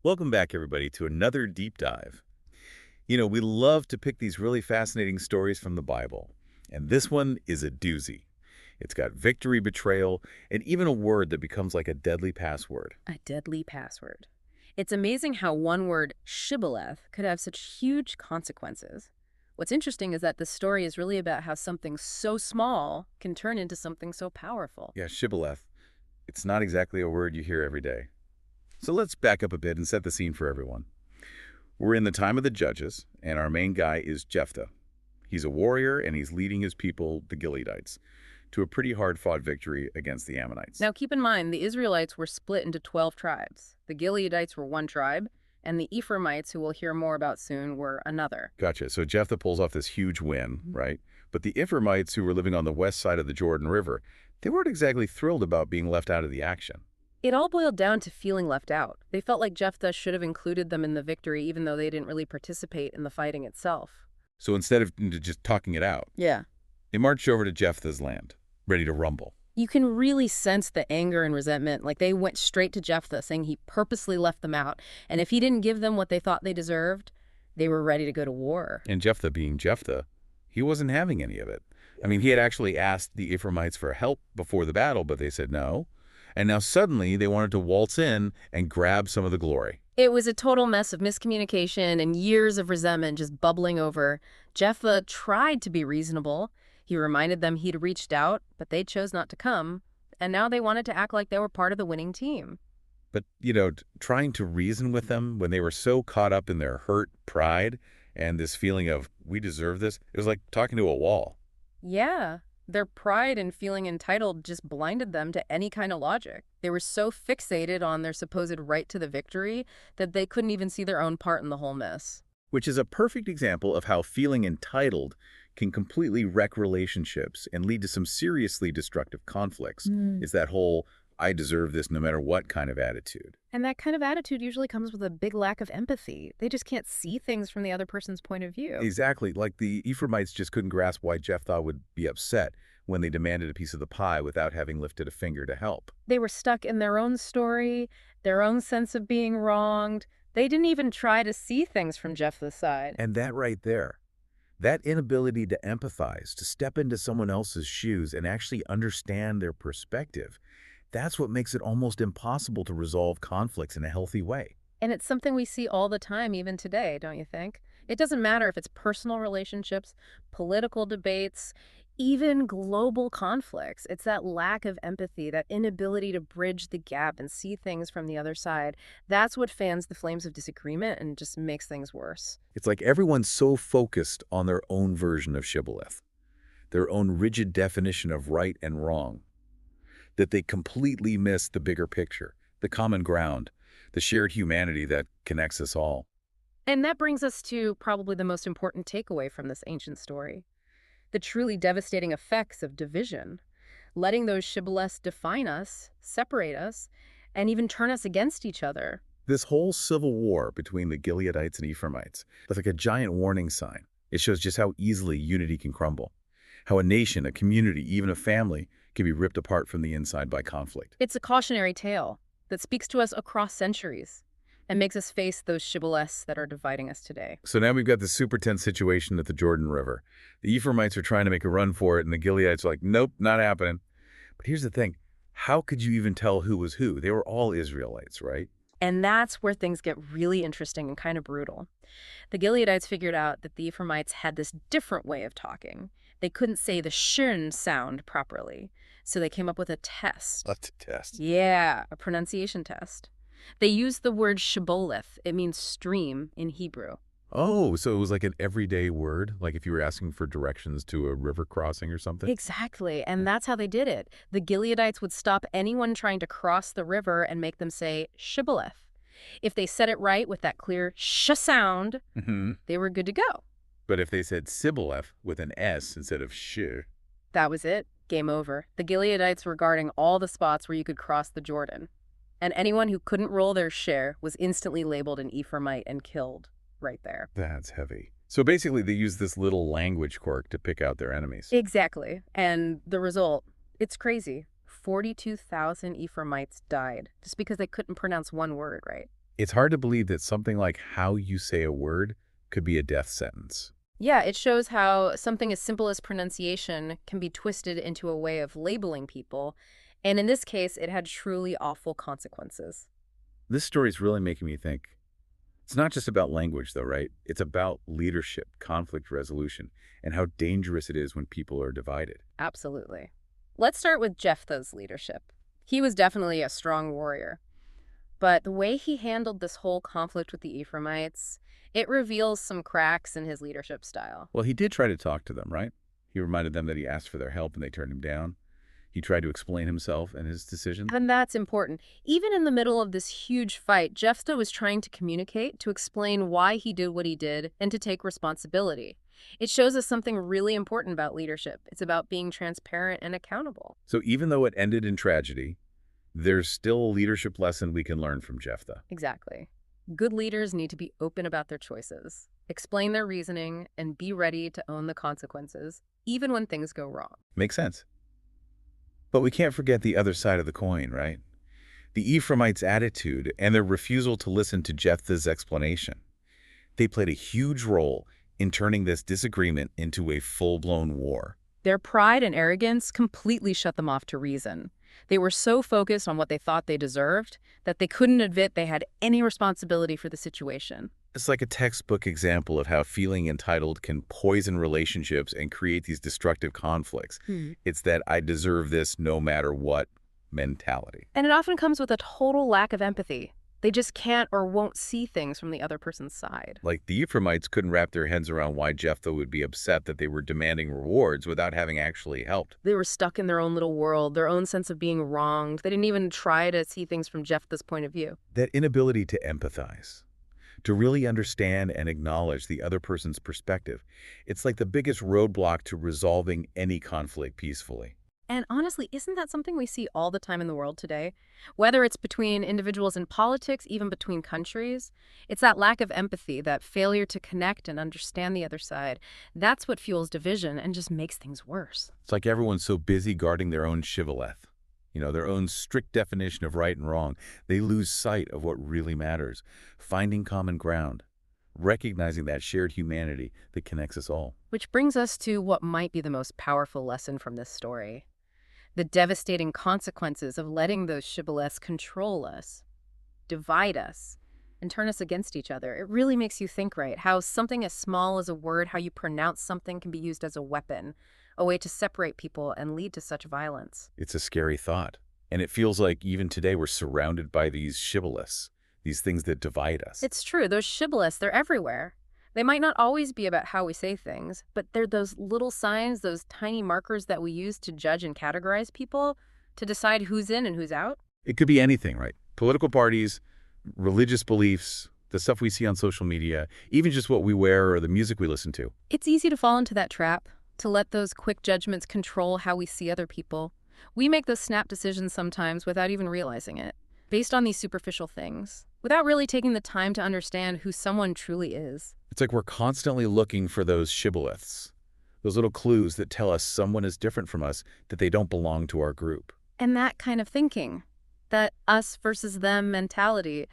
Welcome back, everybody, to another deep dive. We love to pick these really fascinating stories from the Bible, and this one is a doozy. It's got victory, betrayal, and even a word that becomes like a deadly password. A deadly password. It's amazing how one word, shibboleth, could have such huge consequences. What's interesting is that the story is really about how something so small can turn into something so powerful. Yeah, shibboleth. It's not exactly a word you hear every day. So let's back up a bit and set the scene for everyone. We're in the time of the judges, and our main guy is Jephthah. He's a warrior, and he's leading his people, the Gileadites, to a pretty hard-fought victory against the Ammonites. Now keep in mind, the Israelites were split into 12 tribes. The Gileadites were one tribe, and the Ephraimites, who we'll hear more about soon, were another. Gotcha. So Jephthah pulls off this huge win, right? But the Ephraimites, who were living on the west side of the Jordan River, they weren't exactly thrilled about being left out of the action. It all boiled down to feeling left out. They felt like Jephthah should have included them in the victory even though they didn't really participate in the fighting itself. So instead of just talking it out, Yeah. they marched over to Jephthah's land, ready to rumble. You can really sense the anger and resentment. Like they went straight to Jephthah, saying he purposely left them out. And if he didn't give them what they thought they deserved, they were ready to go to war. And Jephthah, being Jephthah, he wasn't having any of it. I mean, he had actually asked the Ephraimites for help before the battle, but they said no. And now suddenly they wanted to waltz in and grab some of the glory. It was a total mess of miscommunication and years of resentment just bubbling over. Jephthah tried to be reasonable. He reminded them he'd reached out, but they chose not to come. And now they wanted to act like they were part of the winning team. But, trying to reason with them when they were so caught up in their hurt pride and this feeling of, we deserve this, it was like talking to a wall. Yeah, their pride and feeling entitled just blinded them to any kind of logic. They were so fixated on their supposed right to the victory that they couldn't even see their own part in the whole mess. Which is a perfect example of how feeling entitled can completely wreck relationships and lead to some seriously destructive conflicts. Is that whole, I deserve this no matter what kind of attitude. And that kind of attitude usually comes with a big lack of empathy. They just can't see things from the other person's point of view. Exactly. Like the Ephraimites just couldn't grasp why Jephthah would be upset when they demanded a piece of the pie without having lifted a finger to help. They were stuck in their own story, their own sense of being wronged. They didn't even try to see things from Jephthah's side. And that right there, that inability to empathize, to step into someone else's shoes and actually understand their perspective, that's what makes it almost impossible to resolve conflicts in a healthy way. And it's something we see all the time, even today, don't you think? It doesn't matter if it's personal relationships, political debates, even global conflicts. It's that lack of empathy, that inability to bridge the gap and see things from the other side. That's what fans the flames of disagreement and just makes things worse. It's like everyone's so focused on their own version of Shibboleth, their own rigid definition of right and wrong, that they completely miss the bigger picture, the common ground, the shared humanity that connects us all. And that brings us to probably the most important takeaway from this ancient story: the truly devastating effects of division, letting those shibboleths define us, separate us, and even turn us against each other. This whole civil war between the Gileadites and Ephraimites is like a giant warning sign. It shows just how easily unity can crumble, how a nation, a community, even a family can be ripped apart from the inside by conflict. It's a cautionary tale that speaks to us across centuries and makes us face those shibboleths that are dividing us today. So now we've got this super tense situation at the Jordan River. The Ephraimites are trying to make a run for it, and the Gileadites are like, nope, not happening. But here's the thing. How could you even tell who was who? They were all Israelites, right? And that's where things get really interesting and kind of brutal. The Gileadites figured out that the Ephraimites had this different way of talking. They couldn't say the shin sound properly, so they came up with a test. Let's test. Yeah, a pronunciation test. They used the word Shibboleth. It means stream in Hebrew. Oh, so it was like an everyday word, like if you were asking for directions to a river crossing or something? Exactly, and that's how they did it. The Gileadites would stop anyone trying to cross the river and make them say Shibboleth. If they said it right with that clear sh sound, they were good to go. But if they said Sibboleth with an S instead of sh, That was it. Game over. The Gileadites were guarding all the spots where you could cross the Jordan. And anyone who couldn't roll their share was instantly labeled an Ephraimite and killed right there. that's heavy. So basically they use this little language quirk to pick out their enemies. Exactly. And the result, it's crazy. 42,000 Ephraimites died just because they couldn't pronounce one word right. It's hard to believe that something like how you say a word could be a death sentence. Yeah, it shows how something as simple as pronunciation can be twisted into a way of labeling people. And in this case, it had truly awful consequences. This story's really making me think. It's not just about language, though, right? It's about leadership, conflict resolution, and how dangerous it is when people are divided. Absolutely. Let's start with Jephthah's leadership. He was definitely a strong warrior. But the way he handled this whole conflict with the Ephraimites, it reveals some cracks in his leadership style. Well, he did try to talk to them, right? He reminded them that he asked for their help and they turned him down. He tried to explain himself and his decision. And that's important. Even in the middle of this huge fight, Jephthah was trying to communicate, to explain why he did what he did, and to take responsibility. It shows us something really important about leadership. It's about being transparent and accountable. So even though it ended in tragedy, there's still a leadership lesson we can learn from Jephthah. Exactly. Good leaders need to be open about their choices, explain their reasoning, and be ready to own the consequences, even when things go wrong. Makes sense. But we can't forget the other side of the coin, right? The Ephraimites' attitude and their refusal to listen to Jephthah's explanation. They played a huge role in turning this disagreement into a full-blown war. Their pride and arrogance completely shut them off to reason. They were so focused on what they thought they deserved that they couldn't admit they had any responsibility for the situation. It's like a textbook example of how feeling entitled can poison relationships and create these destructive conflicts. It's that I deserve this no matter what mentality. And it often comes with a total lack of empathy. They just can't or won't see things from the other person's side. Like the Ephraimites couldn't wrap their heads around why Jephthah would be upset that they were demanding rewards without having actually helped. They were stuck in their own little world, their own sense of being wronged. They didn't even try to see things from Jephthah's point of view. That inability to empathize, to really understand and acknowledge the other person's perspective, it's like the biggest roadblock to resolving any conflict peacefully. And honestly, isn't that something we see all the time in the world today? Whether it's between individuals in politics, even between countries, it's that lack of empathy, that failure to connect and understand the other side. That's what fuels division and just makes things worse. It's like everyone's so busy guarding their own Shibboleth, their own strict definition of right and wrong. They lose sight of what really matters, finding common ground, recognizing that shared humanity that connects us all. Which brings us to what might be the most powerful lesson from this story. The devastating consequences of letting those shibboleths control us, divide us, and turn us against each other. It really makes you think, right? How something as small as a word, how you pronounce something, can be used as a weapon, a way to separate people and lead to such violence. It's a scary thought. And it feels like even today we're surrounded by these shibboleths, these things that divide us. It's true. Those shibboleths, they're everywhere. They might not always be about how we say things, but they're those little signs, those tiny markers that we use to judge and categorize people, to decide who's in and who's out. It could be anything, right? Political parties, religious beliefs, the stuff we see on social media, even just what we wear or the music we listen to. It's easy to fall into that trap, to let those quick judgments control how we see other people. We make those snap decisions sometimes without even realizing it, based on these superficial things, without really taking the time to understand who someone truly is. It's like we're constantly looking for those shibboleths, those little clues that tell us someone is different from us, that they don't belong to our group. And that kind of thinking, that us versus them mentality,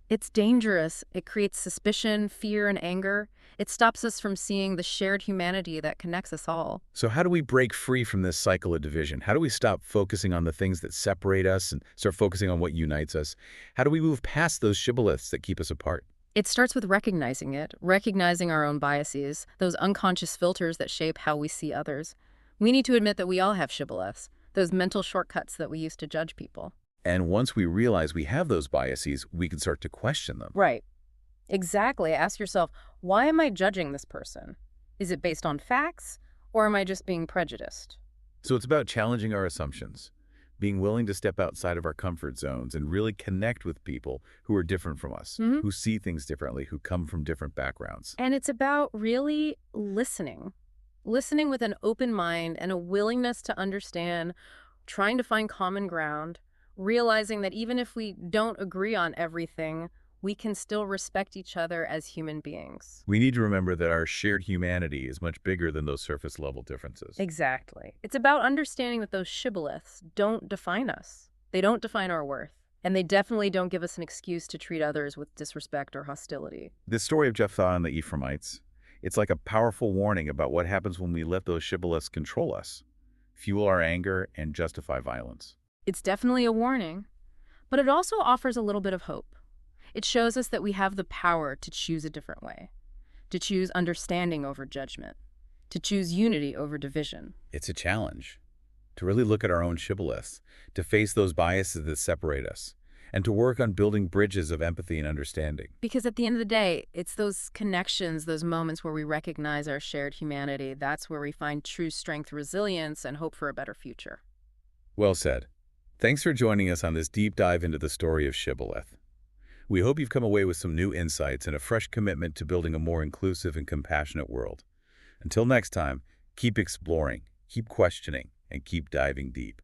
it's dangerous. It creates suspicion, fear, and anger. It stops us from seeing the shared humanity that connects us all. So how do we break free from this cycle of division? How do we stop focusing on the things that separate us and start focusing on what unites us? How do we move past those shibboleths that keep us apart? It starts with recognizing it, recognizing our own biases, those unconscious filters that shape how we see others. We need to admit that we all have shibboleths, those mental shortcuts that we use to judge people. And once we realize we have those biases, we can start to question them. Right. Exactly. Ask yourself, why am I judging this person? Is it based on facts, or am I just being prejudiced? So it's about challenging our assumptions, being willing to step outside of our comfort zones and really connect with people who are different from us, who see things differently, who come from different backgrounds. And it's about really listening. Listening with an open mind and a willingness to understand, trying to find common ground, realizing that even if we don't agree on everything, we can still respect each other as human beings. We need to remember that our shared humanity is much bigger than those surface-level differences. Exactly. It's about understanding that those shibboleths don't define us. They don't define our worth. And they definitely don't give us an excuse to treat others with disrespect or hostility. This story of Jephthah and the Ephraimites, it's like a powerful warning about what happens when we let those shibboleths control us, fuel our anger, and justify violence. It's definitely a warning, but it also offers a little bit of hope. It shows us that we have the power to choose a different way, to choose understanding over judgment, to choose unity over division. It's a challenge to really look at our own shibboleths, to face those biases that separate us, and to work on building bridges of empathy and understanding. Because at the end of the day, it's those connections, those moments where we recognize our shared humanity. That's where we find true strength, resilience, and hope for a better future. Well said. Thanks for joining us on this deep dive into the story of Shibboleth. We hope you've come away with some new insights and a fresh commitment to building a more inclusive and compassionate world. Until next time, keep exploring, keep questioning, and keep diving deep.